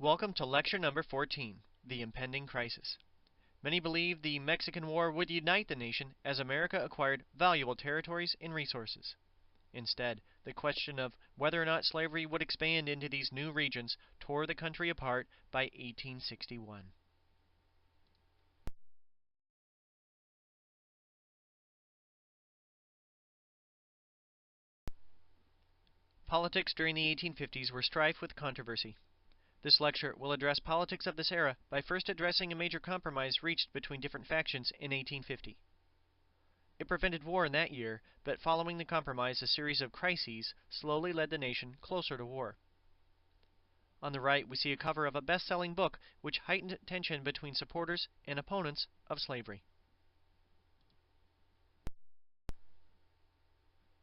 Welcome to lecture number 14, The Impending Crisis. Many believe the Mexican War would unite the nation as America acquired valuable territories and resources. Instead, the question of whether or not slavery would expand into these new regions tore the country apart by 1861. Politics during the 1850s were rife with controversy. This lecture will address politics of this era by first addressing a major compromise reached between different factions in 1850. It prevented war in that year, but following the compromise, a series of crises slowly led the nation closer to war. On the right, we see a cover of a best-selling book which heightened tension between supporters and opponents of slavery.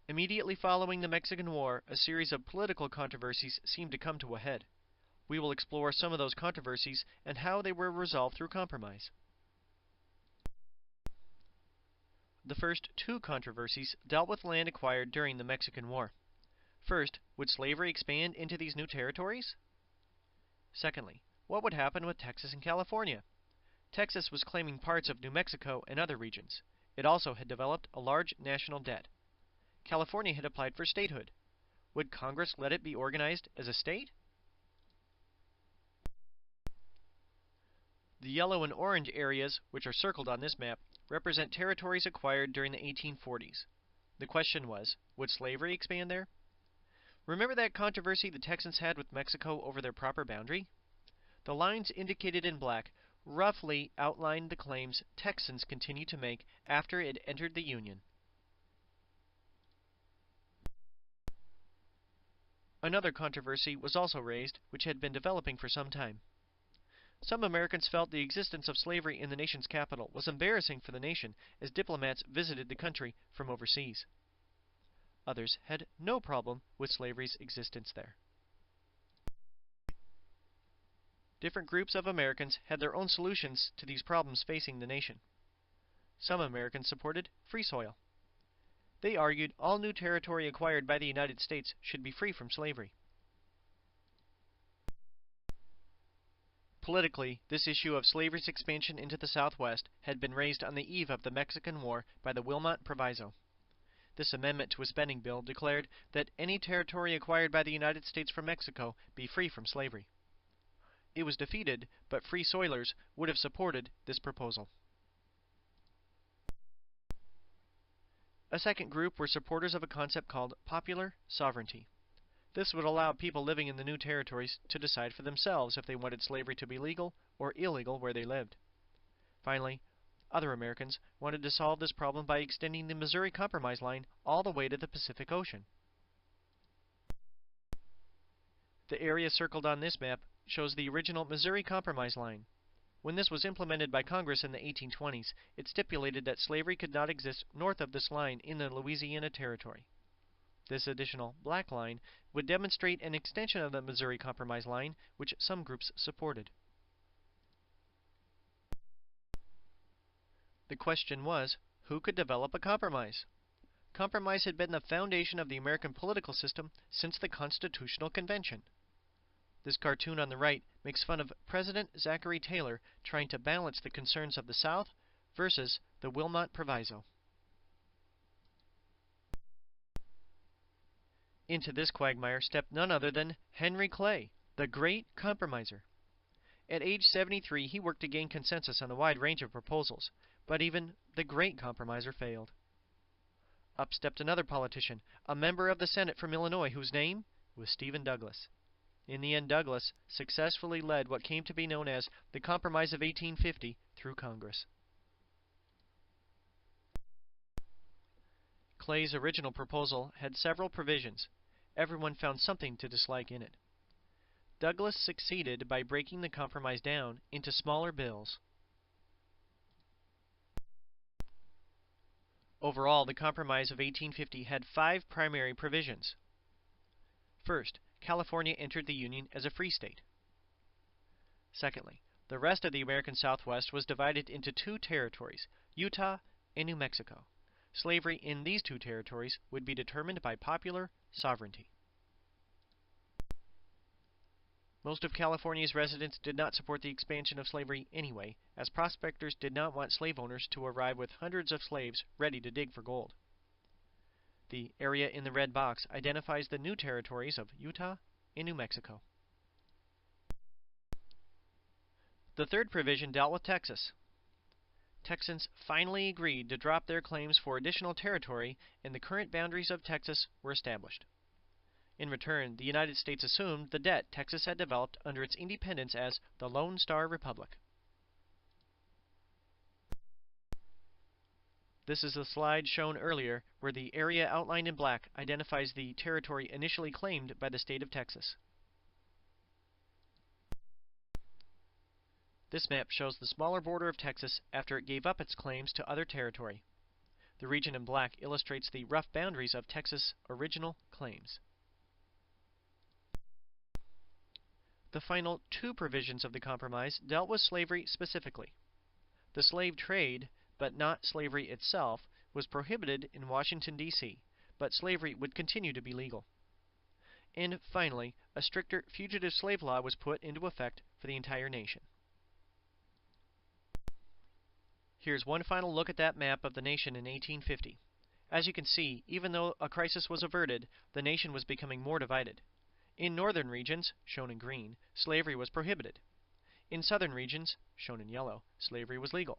Immediately following the Mexican War, a series of political controversies seemed to come to a head. We will explore some of those controversies and how they were resolved through compromise. The first two controversies dealt with land acquired during the Mexican War. First, would slavery expand into these new territories? Secondly, what would happen with Texas and California? Texas was claiming parts of New Mexico and other regions. It also had developed a large national debt. California had applied for statehood. Would Congress let it be organized as a state? The yellow and orange areas, which are circled on this map, represent territories acquired during the 1840s. The question was, would slavery expand there? Remember that controversy the Texans had with Mexico over their proper boundary? The lines indicated in black roughly outlined the claims Texans continued to make after it entered the Union. Another controversy was also raised, which had been developing for some time. Some Americans felt the existence of slavery in the nation's capital was embarrassing for the nation as diplomats visited the country from overseas. Others had no problem with slavery's existence there. Different groups of Americans had their own solutions to these problems facing the nation. Some Americans supported free soil. They argued all new territory acquired by the United States should be free from slavery. Politically, this issue of slavery's expansion into the Southwest had been raised on the eve of the Mexican War by the Wilmot Proviso. This amendment to a spending bill declared that any territory acquired by the United States from Mexico be free from slavery. It was defeated, but Free Soilers would have supported this proposal. A second group were supporters of a concept called popular sovereignty. This would allow people living in the new territories to decide for themselves if they wanted slavery to be legal or illegal where they lived. Finally, other Americans wanted to solve this problem by extending the Missouri Compromise line all the way to the Pacific Ocean. The area circled on this map shows the original Missouri Compromise line. When this was implemented by Congress in the 1820s, it stipulated that slavery could not exist north of this line in the Louisiana Territory. This additional black line would demonstrate an extension of the Missouri Compromise line, which some groups supported. The question was, who could develop a compromise? Compromise had been the foundation of the American political system since the Constitutional Convention. This cartoon on the right makes fun of President Zachary Taylor trying to balance the concerns of the South versus the Wilmot Proviso. Into this quagmire stepped none other than Henry Clay, the great compromiser. At age 73, he worked to gain consensus on a wide range of proposals, but even the great compromiser failed. Up stepped another politician, a member of the Senate from Illinois, whose name was Stephen Douglas. In the end, Douglas successfully led what came to be known as the Compromise of 1850 through Congress. Clay's original proposal had several provisions. Everyone found something to dislike in it. Douglas succeeded by breaking the compromise down into smaller bills. Overall, the Compromise of 1850 had 5 primary provisions. First, California entered the Union as a free state. Secondly, the rest of the American Southwest was divided into 2 territories, Utah and New Mexico. Slavery in these 2 territories would be determined by popular sovereignty. Most of California's residents did not support the expansion of slavery anyway, as prospectors did not want slave owners to arrive with hundreds of slaves ready to dig for gold. The area in the red box identifies the new territories of Utah and New Mexico. The third provision dealt with Texas. Texans finally agreed to drop their claims for additional territory, and the current boundaries of Texas were established. In return, the United States assumed the debt Texas had developed under its independence as the Lone Star Republic. This is the slide shown earlier, where the area outlined in black identifies the territory initially claimed by the state of Texas. This map shows the smaller border of Texas after it gave up its claims to other territory. The region in black illustrates the rough boundaries of Texas' original claims. The final two provisions of the compromise dealt with slavery specifically. The slave trade, but not slavery itself, was prohibited in Washington, D.C., but slavery would continue to be legal. And finally, a stricter fugitive slave law was put into effect for the entire nation. Here's one final look at that map of the nation in 1850. As you can see, even though a crisis was averted, the nation was becoming more divided. In northern regions, shown in green, slavery was prohibited. In southern regions, shown in yellow, slavery was legal.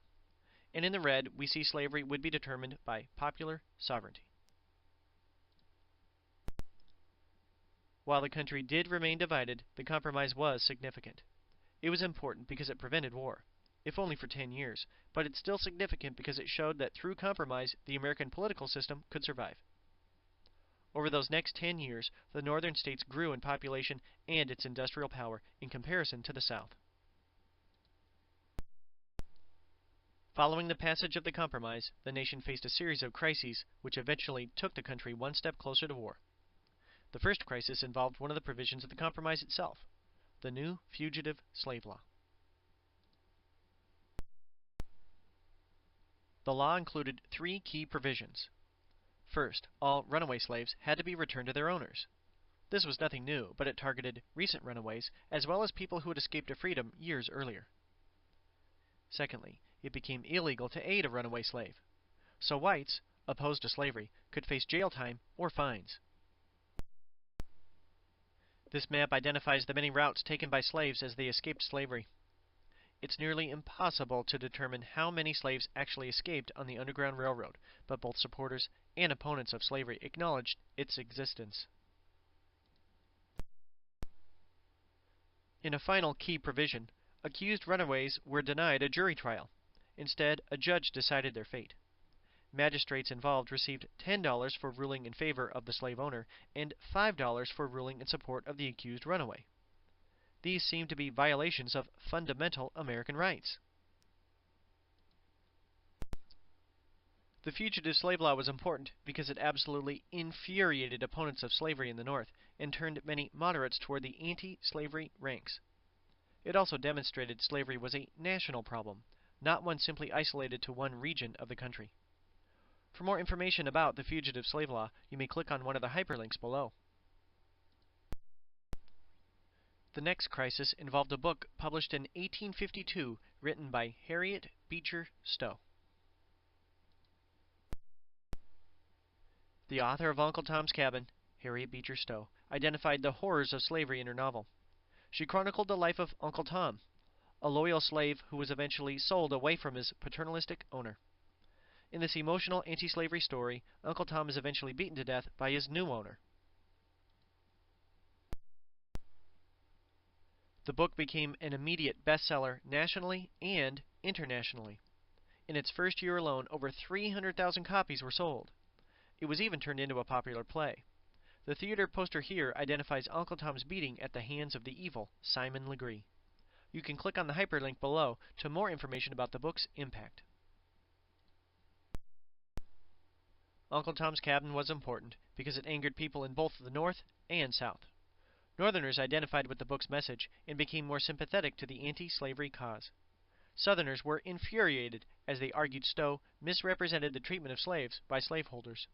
And in the red, we see slavery would be determined by popular sovereignty. While the country did remain divided, the compromise was significant. It was important because it prevented war, if only for 10 years, but it's still significant because it showed that through compromise, the American political system could survive. Over those next 10 years, the northern states grew in population and its industrial power in comparison to the South. Following the passage of the compromise, the nation faced a series of crises which eventually took the country one step closer to war. The first crisis involved one of the provisions of the compromise itself, the new Fugitive Slave Law. The law included three key provisions. First, all runaway slaves had to be returned to their owners. This was nothing new, but it targeted recent runaways as well as people who had escaped to freedom years earlier. Secondly, it became illegal to aid a runaway slave, so whites, opposed to slavery, could face jail time or fines. This map identifies the many routes taken by slaves as they escaped slavery. It's nearly impossible to determine how many slaves actually escaped on the Underground Railroad, but both supporters and opponents of slavery acknowledged its existence. In a final key provision, accused runaways were denied a jury trial. Instead, a judge decided their fate. Magistrates involved received $10 for ruling in favor of the slave owner and $5 for ruling in support of the accused runaway. These seem to be violations of fundamental American rights. The Fugitive Slave Law was important because it absolutely infuriated opponents of slavery in the North and turned many moderates toward the anti-slavery ranks. It also demonstrated slavery was a national problem, not one simply isolated to one region of the country. For more information about the Fugitive Slave Law, you may click on one of the hyperlinks below. The next crisis involved a book published in 1852 written by Harriet Beecher Stowe. The author of Uncle Tom's Cabin, Harriet Beecher Stowe, identified the horrors of slavery in her novel. She chronicled the life of Uncle Tom, a loyal slave who was eventually sold away from his paternalistic owner. In this emotional anti-slavery story, Uncle Tom is eventually beaten to death by his new owner. The book became an immediate bestseller nationally and internationally. In its first year alone, over 300,000 copies were sold. It was even turned into a popular play. The theater poster here identifies Uncle Tom's beating at the hands of the evil Simon Legree. You can click on the hyperlink below to more information about the book's impact. Uncle Tom's Cabin was important because it angered people in both the North and South. Northerners identified with the book's message and became more sympathetic to the anti-slavery cause. Southerners were infuriated as they argued Stowe misrepresented the treatment of slaves by slaveholders.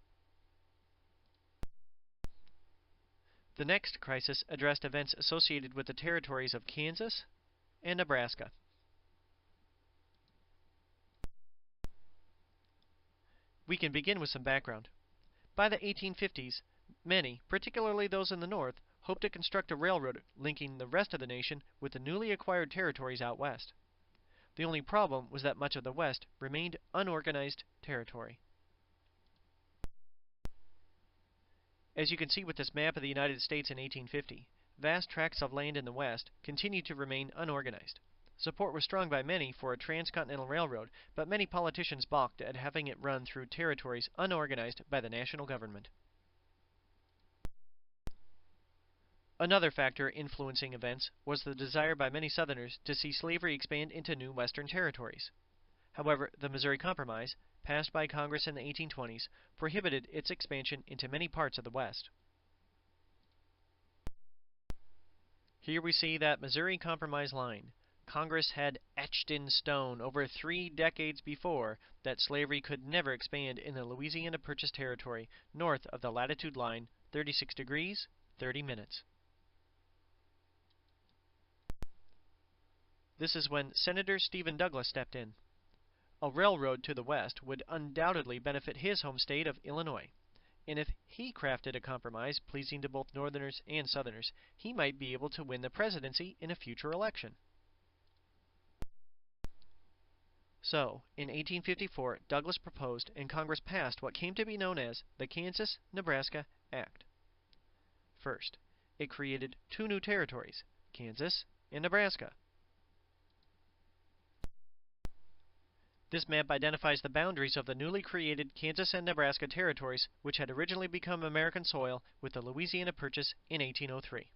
The next crisis addressed events associated with the territories of Kansas and Nebraska. We can begin with some background. By the 1850s, many, particularly those in the North, hoped to construct a railroad linking the rest of the nation with the newly acquired territories out west. The only problem was that much of the West remained unorganized territory. As you can see with this map of the United States in 1850, vast tracts of land in the West continued to remain unorganized. Support was strong by many for a transcontinental railroad, but many politicians balked at having it run through territories unorganized by the national government. Another factor influencing events was the desire by many Southerners to see slavery expand into new Western territories. However, the Missouri Compromise, passed by Congress in the 1820s, prohibited its expansion into many parts of the West. Here we see that Missouri Compromise line. Congress had etched in stone over 3 decades before that slavery could never expand in the Louisiana Purchase territory north of the latitude line 36 degrees 30 minutes. This is when Senator Stephen Douglas stepped in. A railroad to the west would undoubtedly benefit his home state of Illinois, and if he crafted a compromise pleasing to both Northerners and Southerners, he might be able to win the presidency in a future election. So, in 1854, Douglas proposed and Congress passed what came to be known as the Kansas-Nebraska Act. First, it created 2 new territories, Kansas and Nebraska. This map identifies the boundaries of the newly created Kansas and Nebraska territories, which had originally become American soil with the Louisiana Purchase in 1803.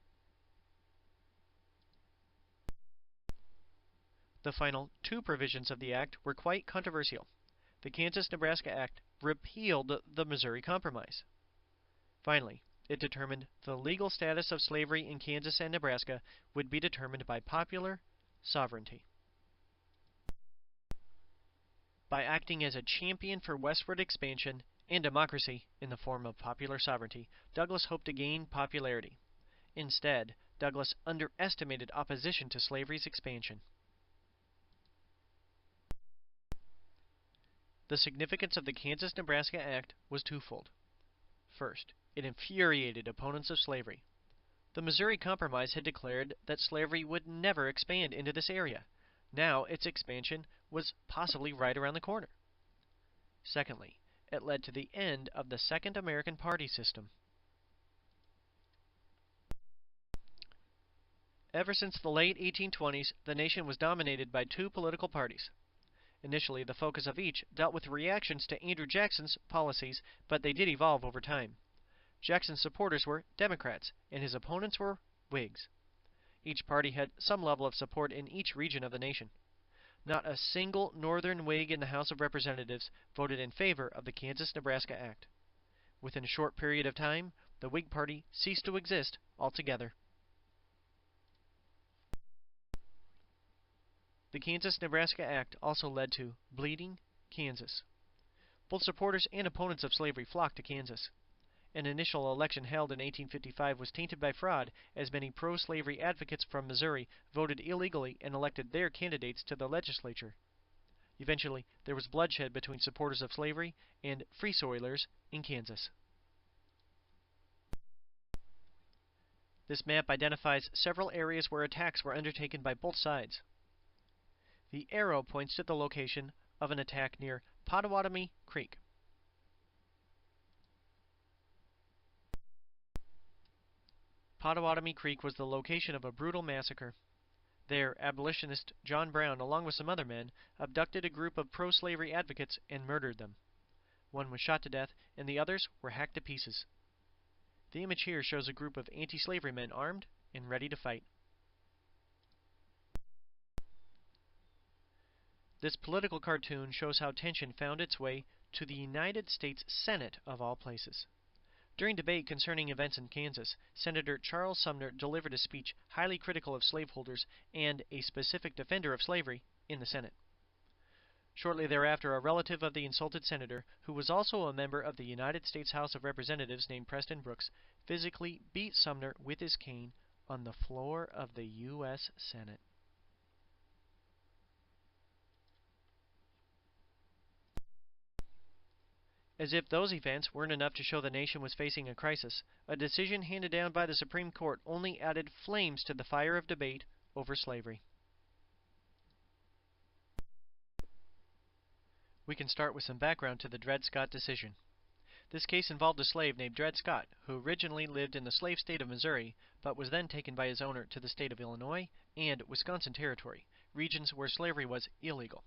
The final 2 provisions of the act were quite controversial. The Kansas-Nebraska Act repealed the Missouri Compromise. Finally, it determined the legal status of slavery in Kansas and Nebraska would be determined by popular sovereignty. By acting as a champion for westward expansion and democracy in the form of popular sovereignty, Douglas hoped to gain popularity. Instead, Douglas underestimated opposition to slavery's expansion. The significance of the Kansas-Nebraska Act was twofold. First, it infuriated opponents of slavery. The Missouri Compromise had declared that slavery would never expand into this area. Now its expansion was possibly right around the corner. Secondly, it led to the end of the Second American Party system. Ever since the late 1820s, the nation was dominated by 2 political parties. Initially, the focus of each dealt with reactions to Andrew Jackson's policies, but they did evolve over time. Jackson's supporters were Democrats, and his opponents were Whigs. Each party had some level of support in each region of the nation. Not a single Northern Whig in the House of Representatives voted in favor of the Kansas-Nebraska Act. Within a short period of time, the Whig Party ceased to exist altogether. The Kansas-Nebraska Act also led to Bleeding Kansas. Both supporters and opponents of slavery flocked to Kansas. An initial election held in 1855 was tainted by fraud, as many pro-slavery advocates from Missouri voted illegally and elected their candidates to the legislature. Eventually, there was bloodshed between supporters of slavery and Free Soilers in Kansas. This map identifies several areas where attacks were undertaken by both sides. The arrow points to the location of an attack near Pottawatomie Creek. Pottawatomie Creek was the location of a brutal massacre. There, abolitionist John Brown, along with some other men, abducted a group of pro-slavery advocates and murdered them. One was shot to death, and the others were hacked to pieces. The image here shows a group of anti-slavery men armed and ready to fight. This political cartoon shows how tension found its way to the United States Senate of all places. During debate concerning events in Kansas, Senator Charles Sumner delivered a speech highly critical of slaveholders and a specific defender of slavery in the Senate. Shortly thereafter, a relative of the insulted senator, who was also a member of the United States House of Representatives named Preston Brooks, physically beat Sumner with his cane on the floor of the U.S. Senate. As if those events weren't enough to show the nation was facing a crisis, a decision handed down by the Supreme Court only added flames to the fire of debate over slavery. We can start with some background to the Dred Scott decision. This case involved a slave named Dred Scott, who originally lived in the slave state of Missouri, but was then taken by his owner to the state of Illinois and Wisconsin Territory, regions where slavery was illegal.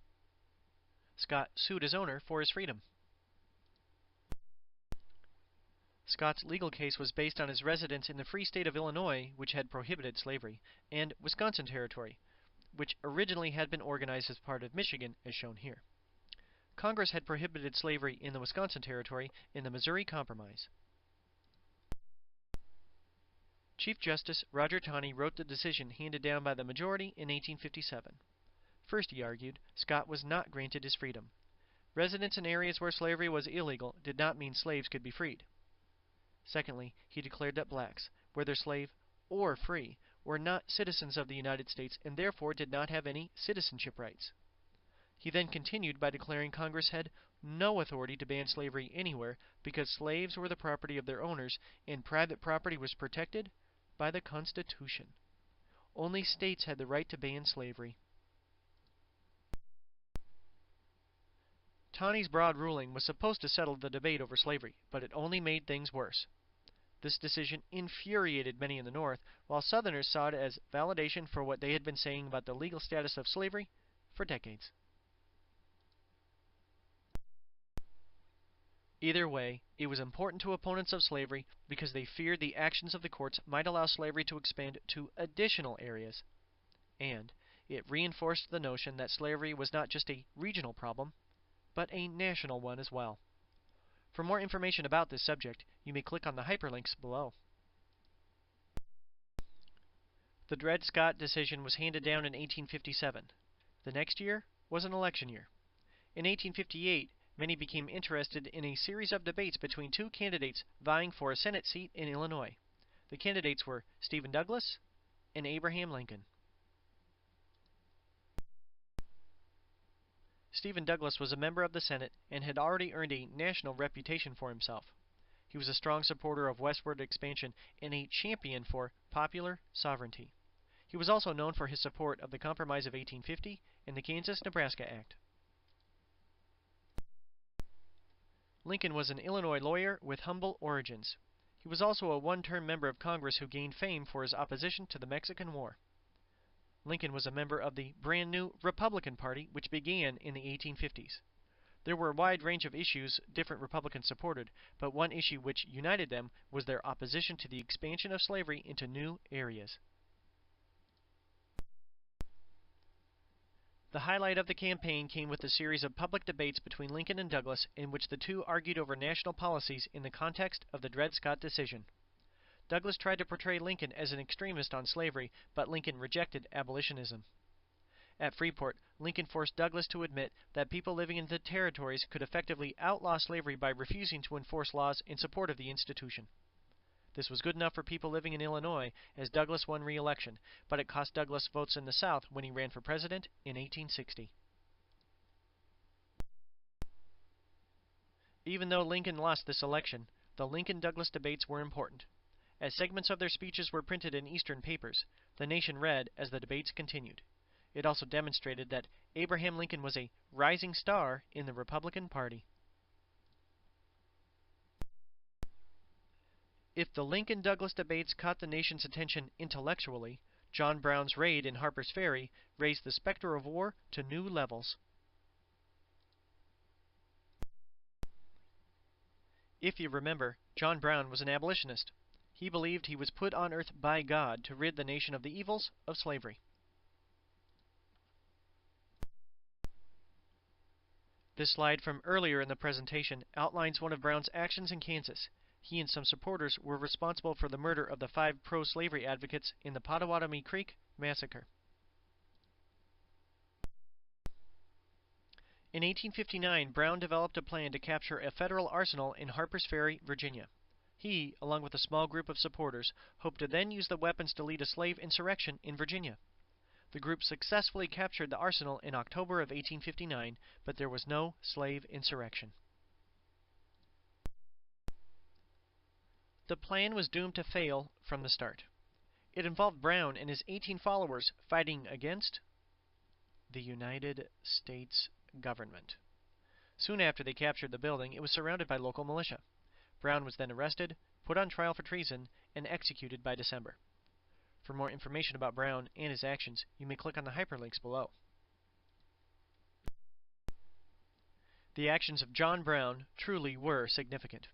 Scott sued his owner for his freedom. Scott's legal case was based on his residence in the free state of Illinois, which had prohibited slavery, and Wisconsin Territory, which originally had been organized as part of Michigan, as shown here. Congress had prohibited slavery in the Wisconsin Territory in the Missouri Compromise. Chief Justice Roger Taney wrote the decision handed down by the majority in 1857. First, he argued, Scott was not granted his freedom. Residence in areas where slavery was illegal did not mean slaves could be freed. Secondly, he declared that blacks, whether slave or free, were not citizens of the United States and therefore did not have any citizenship rights. He then continued by declaring Congress had no authority to ban slavery anywhere because slaves were the property of their owners and private property was protected by the Constitution. Only states had the right to ban slavery. Taney's broad ruling was supposed to settle the debate over slavery, but it only made things worse. This decision infuriated many in the North, while Southerners saw it as validation for what they had been saying about the legal status of slavery for decades. Either way, it was important to opponents of slavery because they feared the actions of the courts might allow slavery to expand to additional areas, and it reinforced the notion that slavery was not just a regional problem, but a national one as well. For more information about this subject, you may click on the hyperlinks below. The Dred Scott decision was handed down in 1857. The next year was an election year. In 1858, many became interested in a series of debates between two candidates vying for a Senate seat in Illinois. The candidates were Stephen Douglas and Abraham Lincoln. Stephen Douglas was a member of the Senate and had already earned a national reputation for himself. He was a strong supporter of westward expansion and a champion for popular sovereignty. He was also known for his support of the Compromise of 1850 and the Kansas-Nebraska Act. Lincoln was an Illinois lawyer with humble origins. He was also a one-term member of Congress who gained fame for his opposition to the Mexican War. Lincoln was a member of the brand new Republican Party, which began in the 1850s. There were a wide range of issues different Republicans supported, but one issue which united them was their opposition to the expansion of slavery into new areas. The highlight of the campaign came with a series of public debates between Lincoln and Douglas in which the two argued over national policies in the context of the Dred Scott decision. Douglas tried to portray Lincoln as an extremist on slavery, but Lincoln rejected abolitionism. At Freeport, Lincoln forced Douglas to admit that people living in the territories could effectively outlaw slavery by refusing to enforce laws in support of the institution. This was good enough for people living in Illinois, as Douglas won re-election, but it cost Douglas votes in the South when he ran for president in 1860. Even though Lincoln lost this election, the Lincoln-Douglas debates were important. As segments of their speeches were printed in Eastern papers, the nation read as the debates continued. It also demonstrated that Abraham Lincoln was a rising star in the Republican Party. If the Lincoln-Douglas debates caught the nation's attention intellectually, John Brown's raid in Harper's Ferry raised the specter of war to new levels. If you remember, John Brown was an abolitionist. He believed he was put on earth by God to rid the nation of the evils of slavery. This slide from earlier in the presentation outlines one of Brown's actions in Kansas. He and some supporters were responsible for the murder of the 5 pro-slavery advocates in the Pottawatomie Creek Massacre. In 1859, Brown developed a plan to capture a federal arsenal in Harper's Ferry, Virginia. He, along with a small group of supporters, hoped to then use the weapons to lead a slave insurrection in Virginia. The group successfully captured the arsenal in October of 1859, but there was no slave insurrection. The plan was doomed to fail from the start. It involved Brown and his 18 followers fighting against the United States government. Soon after they captured the building, it was surrounded by local militia. Brown was then arrested, put on trial for treason, and executed by December. For more information about Brown and his actions, you may click on the hyperlinks below. The actions of John Brown truly were significant.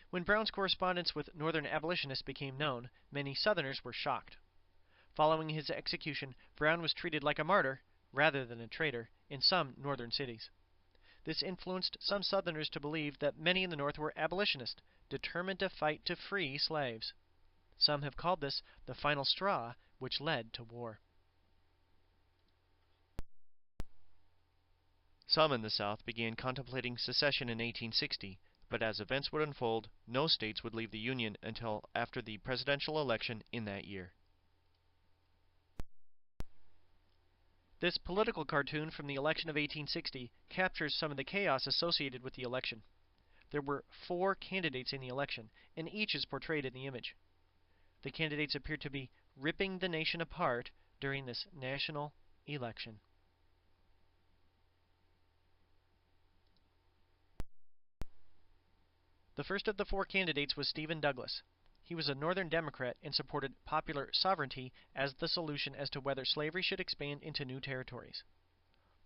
When Brown's correspondence with Northern abolitionists became known, many Southerners were shocked. Following his execution, Brown was treated like a martyr, rather than a traitor, in some Northern cities. This influenced some Southerners to believe that many in the North were abolitionists, determined to fight to free slaves. Some have called this the final straw which led to war. Some in the South began contemplating secession in 1860, but as events would unfold, no states would leave the Union until after the presidential election in that year. This political cartoon from the election of 1860 captures some of the chaos associated with the election. There were 4 candidates in the election, and each is portrayed in the image. The candidates appear to be ripping the nation apart during this national election. The first of the 4 candidates was Stephen Douglas. He was a Northern Democrat and supported popular sovereignty as the solution as to whether slavery should expand into new territories.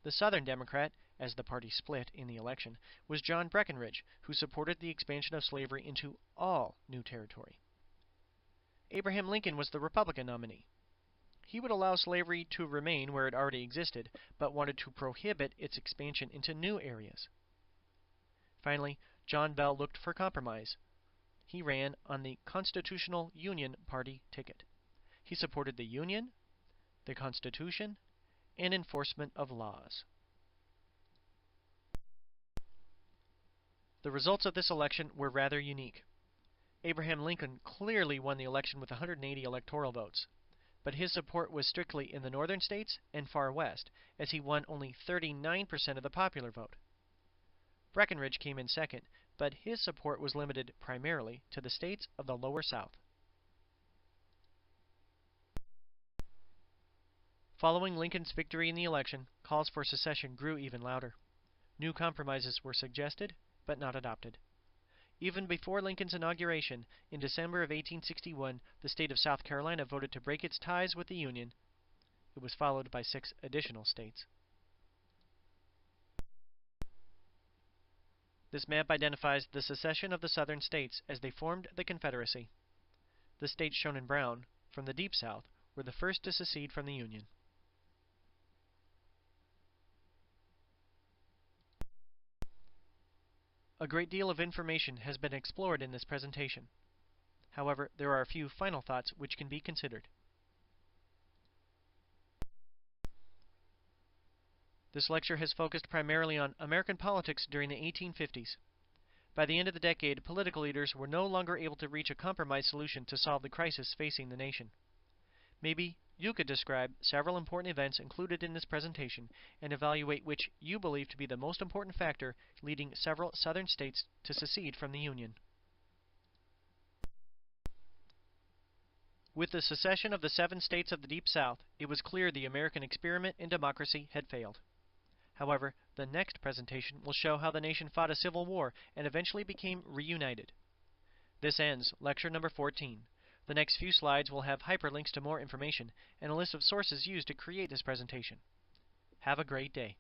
The Southern Democrat, as the party split in the election, was John Breckinridge, who supported the expansion of slavery into all new territory. Abraham Lincoln was the Republican nominee. He would allow slavery to remain where it already existed, but wanted to prohibit its expansion into new areas. Finally, John Bell looked for compromise. He ran on the Constitutional Union Party ticket. He supported the Union, the Constitution, and enforcement of laws. The results of this election were rather unique. Abraham Lincoln clearly won the election with 180 electoral votes, but his support was strictly in the northern states and far west, as he won only 39% of the popular vote. Breckinridge came in second, but his support was limited primarily to the states of the lower South. Following Lincoln's victory in the election, calls for secession grew even louder. New compromises were suggested, but not adopted. Even before Lincoln's inauguration, in December of 1861, the state of South Carolina voted to break its ties with the Union. It was followed by 6 additional states. This map identifies the secession of the southern states as they formed the Confederacy. The states shown in brown, from the Deep South, were the first to secede from the Union. A great deal of information has been explored in this presentation. However, there are a few final thoughts which can be considered. This lecture has focused primarily on American politics during the 1850s. By the end of the decade, political leaders were no longer able to reach a compromise solution to solve the crisis facing the nation. Maybe you could describe several important events included in this presentation and evaluate which you believe to be the most important factor leading several southern states to secede from the Union. With the secession of the 7 states of the Deep South, it was clear the American experiment in democracy had failed. However, the next presentation will show how the nation fought a civil war and eventually became reunited. This ends lecture number 14. The next few slides will have hyperlinks to more information and a list of sources used to create this presentation. Have a great day.